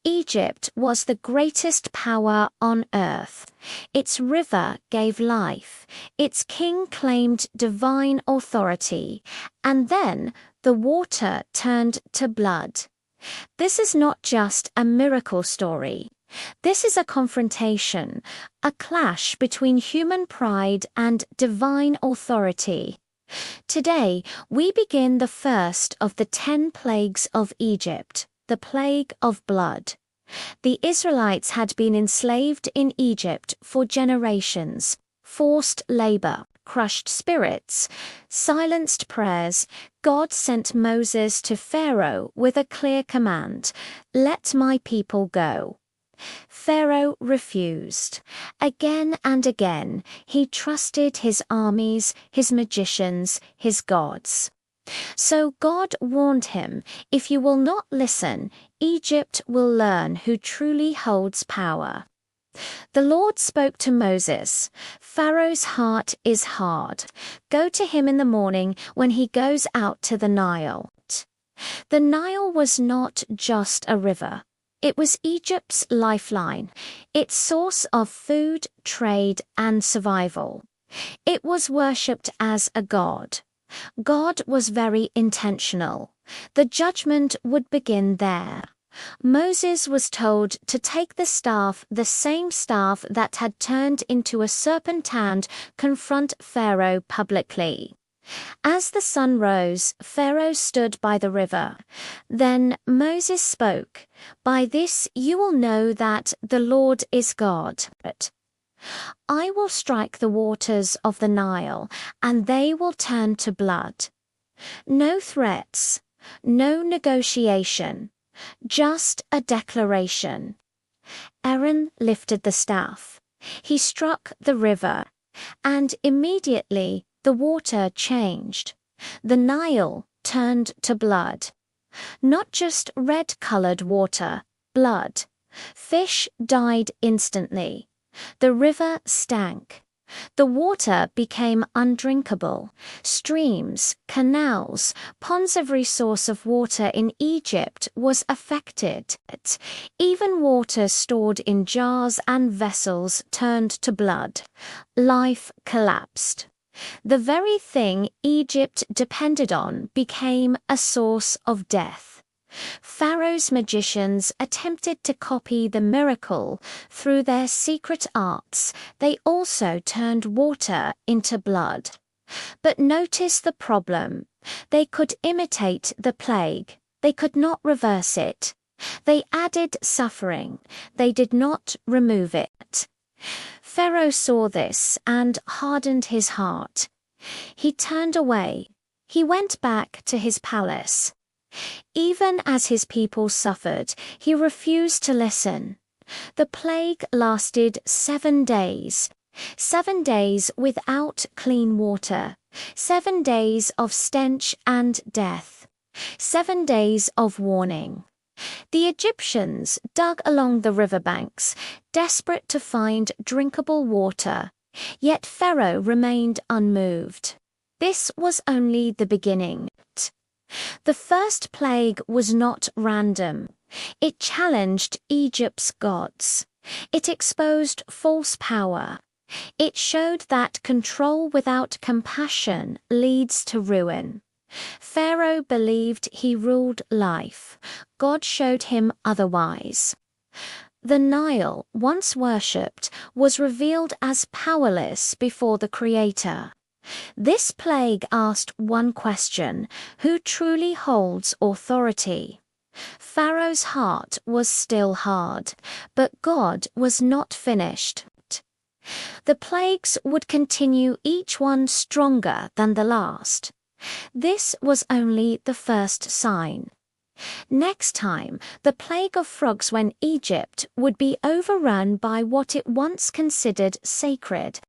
Egypt was the greatest power on earth. Its river gave life. Its king claimed divine authority. And then the water turned to blood. This is not just a miracle story. This is a confrontation, a clash between human pride and divine authority. Today, we begin the first of the 10 plagues of Egypt, the plague of blood. The Israelites had been enslaved in Egypt for generations. Forced labor, crushed spirits, silenced prayers. God sent Moses to Pharaoh with a clear command: "Let my people go." Pharaoh refused. Again and again, he trusted his armies, his magicians, his gods. So God warned him, "If you will not listen, Egypt will learn who truly holds power." The Lord spoke to Moses, "Pharaoh's heart is hard. Go to him in the morning when he goes out to the Nile." The Nile was not just a river. It was Egypt's lifeline, its source of food, trade, and survival. It was worshipped as a god. God was very intentional. The judgment would begin there. Moses was told to take the same staff that had turned into a serpent, and confront Pharaoh publicly. As the sun rose, Pharaoh stood by the river. Then Moses spoke, "By this you will know that the Lord is God. I will strike the waters of the Nile, and they will turn to blood." No threats, no negotiation, just a declaration. Aaron lifted the staff. He struck the river, and immediately the water changed. The Nile turned to blood. Not just red-colored water, blood. Fish died instantly. The river stank. The water became undrinkable. Streams, canals, ponds, every source of water in Egypt was affected. Even water stored in jars and vessels turned to blood. Life collapsed. The very thing Egypt depended on became a source of death. Pharaoh's magicians attempted to copy the miracle through their secret arts. They also turned water into blood. But notice the problem. They could imitate the plague. They could not reverse it. They added suffering. They did not remove it. Pharaoh saw this and hardened his heart. He turned away. He went back to his palace. Even as his people suffered, he refused to listen. The plague lasted 7 days. 7 days without clean water. 7 days of stench and death. 7 days of warning. The Egyptians dug along the riverbanks, desperate to find drinkable water. Yet Pharaoh remained unmoved. This was only the beginning. The first plague was not random. It challenged Egypt's gods. It exposed false power. It showed that control without compassion leads to ruin. Pharaoh believed he ruled life. God showed him otherwise. The Nile, once worshipped, was revealed as powerless before the Creator. This plague asked one question: who truly holds authority? Pharaoh's heart was still hard, but God was not finished. The plagues would continue, each one stronger than the last. This was only the first sign. Next time, the plague of frogs, when Egypt would be overrun by what it once considered sacred.